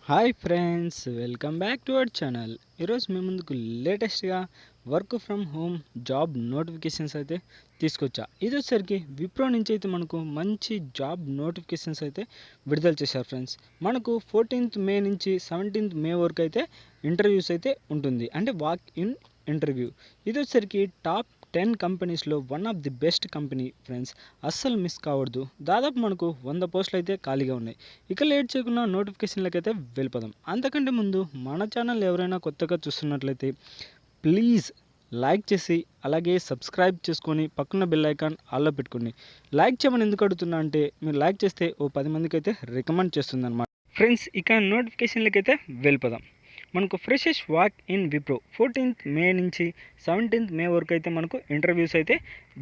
Hi friends, welcome back to our channel. ఈరోజు మీ ముందుకు లేటెస్ట్గా work from home job notifications అయితే తీసుకొచ్చా. ఇది వచ్చేసరికి విప్రో నుంచి అయితే మనకు మంచి జాబ్ నోటిఫికేషన్స్ అయితే విడుదల చేశారు ఫ్రెండ్స్. మనకు 14th మే నుంచి 17th మే వరకు అయితే ఇంటర్వ్యూస్ అయితే ఉంటుంది, అంటే వాక్ ఇన్ ఇంటర్వ్యూ. ఇది వచ్చేసరికి టాప్ 10 కంపెనీస్లో one of the best company friends. అస్సలు మిస్ కావద్దు. దాదాపు మనకు 100 పోస్టులు అయితే ఖాళీగా ఉన్నాయి. ఇక లేట్ చేయకుండా నోటిఫికేషన్లకి అయితే వెళ్ళిపోదాం. అంతకంటే ముందు మన ఛానల్ ఎవరైనా కొత్తగా చూస్తున్నట్లయితే ప్లీజ్ లైక్ చేసి అలాగే సబ్స్క్రైబ్ చేసుకొని పక్కన బెల్ ఐకాన్ ఆల్లో పెట్టుకోండి. లైక్ చేయమని ఎందుకు అడుగుతున్నా అంటే, మీరు లైక్ చేస్తే ఓ 10 మందికి అయితే రికమెండ్ చేస్తుంది అనమాట ఫ్రెండ్స్. ఇక నోటిఫికేషన్లకి అయితే వెళ్ళిపోదాం. మనకు ఫ్రెషెస్ వాక్ ఇన్ విప్రో 14th మే నుంచి 17th మే వరకు అయితే మనకు ఇంటర్వ్యూస్ అయితే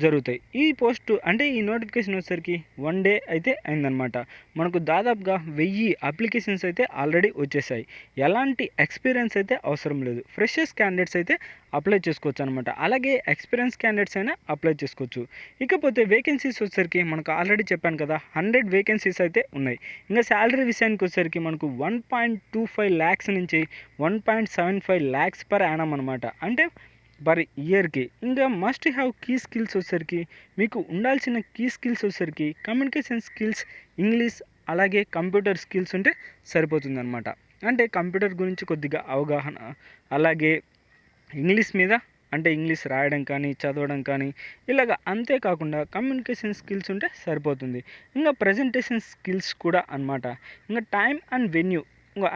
జరుగుతాయి. ఈ పోస్టు అంటే ఈ నోటిఫికేషన్ వచ్చేసరికి 1 డే అయితే అయిందనమాట. మనకు దాదాపుగా 1000 అప్లికేషన్స్ అయితే ఆల్రెడీ వచ్చేసాయి. ఎలాంటి ఎక్స్పీరియన్స్ అయితే అవసరం లేదు. ఫ్రెషెస్ క్యాండిడేట్స్ అయితే అప్లై చేసుకోవచ్చు అనమాట. అలాగే ఎక్స్పీరియన్స్ క్యాండిడేట్స్ అయినా అప్లై చేసుకోవచ్చు. ఇకపోతే వేకెన్సీస్ వచ్చేసరికి మనకు ఆల్రెడీ చెప్పాను కదా, 100 వేకెన్సీస్ అయితే ఉన్నాయి. ఇంకా శాలరీ విషయానికి వచ్చేసరికి మనకు 1.25 ల్యాక్స్ నుంచి 1.75 ల్యాక్స్ పర్ యానం అనమాట, అంటే పర్ ఇయర్కి. ఇంకా మస్ట్ హ్యావ్ కీ స్కిల్స్ వచ్చేసరికి మీకు ఉండాల్సిన కీ స్కిల్స్ వచ్చేసరికి కమ్యూనికేషన్ స్కిల్స్, ఇంగ్లీష్ అలాగే కంప్యూటర్ స్కిల్స్ ఉంటే సరిపోతుందన్నమాట. అంటే కంప్యూటర్ గురించి కొద్దిగా అవగాహన, అలాగే ఇంగ్లీష్ మీద అంటే ఇంగ్లీష్ రాయడం కానీ చదవడం కానీ ఇలాగ. అంతేకాకుండా కమ్యూనికేషన్ స్కిల్స్ ఉంటే సరిపోతుంది. ఇంకా ప్రజెంటేషన్ స్కిల్స్ కూడా అనమాట. ఇంకా టైం అండ్ వెన్యూ,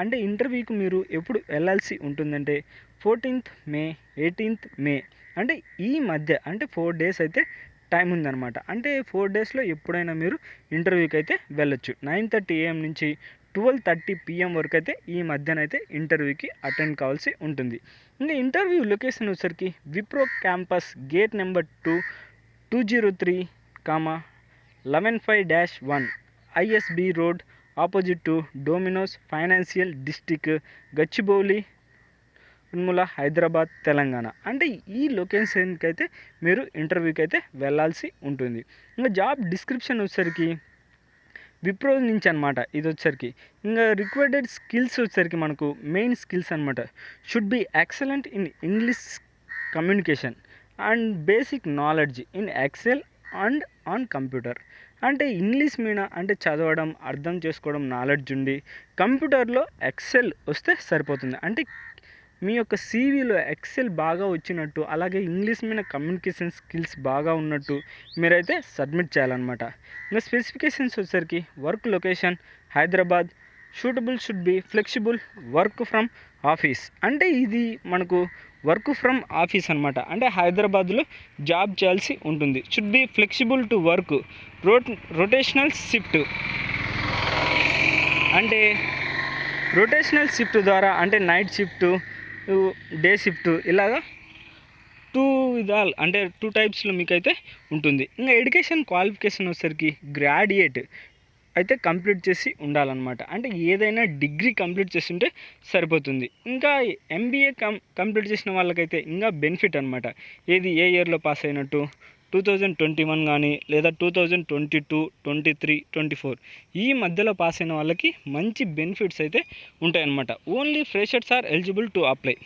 అంటే ఇంటర్వ్యూకి మీరు ఎప్పుడు వెళ్ళాల్సి ఉంటుందంటే 14th మే 18th మే, అంటే ఈ మధ్య అంటే 4 డేస్ అయితే టైం ఉందన్నమాట. అంటే 4 డేస్లో ఎప్పుడైనా మీరు ఇంటర్వ్యూకి అయితే వెళ్ళొచ్చు. 9:30 AM నుంచి 12:30 PM వరకు అయితే ఈ మధ్యన అయితే ఇంటర్వ్యూకి అటెండ్ కావాల్సి ఉంటుంది. ఇంకా ఇంటర్వ్యూ లొకేషన్ వచ్చేసరికి Wipro campus gate number 2 203, 115-1 ISB road opposite to Domino's financial district, Gachibowli, ఉన్ముల, హైదరాబాద్, తెలంగాణ. అంటే ఈ లొకేషన్కి అయితే మీరు ఇంటర్వ్యూకి అయితే వెళ్ళాల్సి ఉంటుంది. ఇంకా జాబ్ డిస్క్రిప్షన్ వచ్చేసరికి విప్రో నుంచి అనమాట. ఇది వచ్చేసరికి ఇంకా రిక్వైర్డెడ్ స్కిల్స్ వచ్చేసరికి మనకు మెయిన్ స్కిల్స్ అనమాట. Should be excellent in English communication and basic knowledge in Excel and on computer. అంటే ఇంగ్లీష్ మీద అంటే చదవడం, అర్థం చేసుకోవడం నాలెడ్జ్ ఉండి కంప్యూటర్లో ఎక్సెల్ వస్తే సరిపోతుంది. అంటే మీ యొక్క సీవీలో ఎక్సెల్ బాగా వచ్చినట్టు, అలాగే ఇంగ్లీష్ మీద కమ్యూనికేషన్ స్కిల్స్ బాగా ఉన్నట్టు మీరైతే సబ్మిట్ చేయాలన్నమాట. ఇంకా స్పెసిఫికేషన్స్ వచ్చేసరికి work location Hyderabad, suitable should be flexible work from office. అంటే ఇది మనకు వర్క్ ఫ్రమ్ ఆఫీస్ అనమాట. అంటే హైదరాబాద్లో జాబ్ చేయాల్సి ఉంటుంది. Should be flexible to work rotational shift, అంటే రొటేషనల్ షిఫ్ట్ ద్వారా అంటే నైట్ షిఫ్ట్, డే షిఫ్ట్, ఇలాగా 2 విధాలు అంటే 2 టైప్స్లో మీకైతే ఉంటుంది. ఇంకా ఎడ్యుకేషన్ క్వాలిఫికేషన్ వచ్చేసరికి గ్రాడ్యుయేట్ అయితే కంప్లీట్ చేసి ఉండాలన్నమాట. అంటే ఏదైనా డిగ్రీ కంప్లీట్ చేసి ఉంటే సరిపోతుంది. ఇంకా MBA కంప్లీట్ చేసిన వాళ్ళకైతే ఇంకా బెనిఫిట్ అనమాట. ఏది ఏ ఇయర్లో పాస్ అయినట్టు 2021 కానీ లేదా 2022, 23, 24 ఈ మధ్యలో పాస్ అయిన వాళ్ళకి మంచి బెనిఫిట్స్ అయితే ఉంటాయన్నమాట. Only freshers are eligible to apply.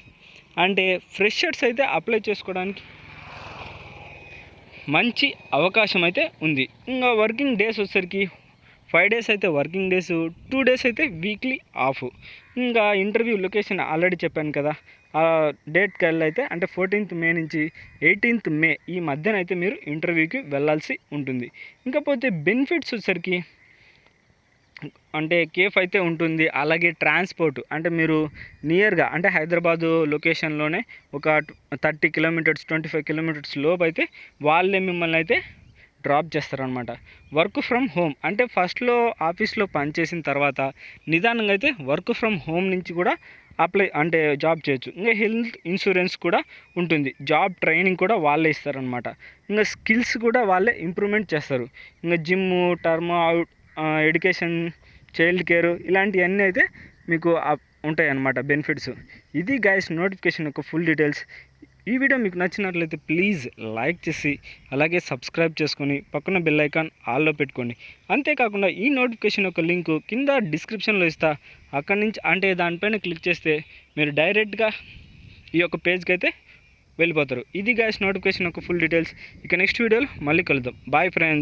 అంటే ఫ్రెషర్స్ అయితే అప్లై చేసుకోవడానికి మంచి అవకాశం అయితే ఉంది. ఇంకా వర్కింగ్ డేస్ వచ్చేసరికి 5 డేస్ అయితే వర్కింగ్ డేస్, 2 డేస్ అయితే వీక్లీ ఆఫ్. ఇంకా ఇంటర్వ్యూ లొకేషన్ ఆల్రెడీ చెప్పాను కదా, ఆ డేట్కి అయితే అంటే 14th మే నుంచి 18th మే ఈ మధ్యన అయితే మీరు ఇంటర్వ్యూకి వెళ్ళాల్సి ఉంటుంది. ఇంకపోతే బెనిఫిట్స్ వచ్చేసరికి అంటే కేఫ్ అయితే ఉంటుంది. అలాగే ట్రాన్స్పోర్ట్, అంటే మీరు నియర్గా అంటే హైదరాబాదు లొకేషన్లోనే ఒక 30 కిలోమీటర్స్ 25 కిలోమీటర్స్ లోపు అయితే వాళ్ళే మిమ్మల్ని అయితే డ్రాప్ చేస్తారనమాట. వర్క్ ఫ్రమ్ హోమ్, అంటే ఫస్ట్లో ఆఫీస్లో పనిచేసిన తర్వాత నిదానంగా అయితే వర్క్ ఫ్రమ్ హోమ్ నుంచి కూడా అప్లై అంటే జాబ్ చేయొచ్చు. ఇంకా హెల్త్ ఇన్సూరెన్స్ కూడా ఉంటుంది. జాబ్ ట్రైనింగ్ కూడా వాళ్ళే ఇస్తారనమాట. ఇంకా స్కిల్స్ కూడా వాళ్ళే ఇంప్రూవ్మెంట్ చేస్తారు. ఇంకా gym, term education, child care ఇలాంటివన్నీ అయితే మీకు ఉంటాయి అన్నమాట బెనిఫిట్స్. ఇది గైస్ నోటిఫికేషన్ యొక్క ఫుల్ డీటెయిల్స్. ఈ వీడియో మీకు నచ్చినట్లయితే ప్లీజ్ లైక్ చేసి అలాగే సబ్స్క్రైబ్ చేసుకొని పక్కన బెల్ ఐకాన్ ఆల్లో పెట్టుకోండి. అంతేకాకుండా ఈ నోటిఫికేషన్ యొక్క లింకు కింద డిస్క్రిప్షన్లో ఇస్తా. అక్కడి నుంచి అంటే దానిపైన క్లిక్ చేస్తే మీరు డైరెక్ట్గా ఈ యొక్క పేజ్కి అయితే వెళ్ళిపోతారు. ఇది గైస్ నోటిఫికేషన్ యొక్క ఫుల్ డీటెయిల్స్. ఇక నెక్స్ట్ వీడియోలో మళ్ళీ కలుద్దాం. Bye friends.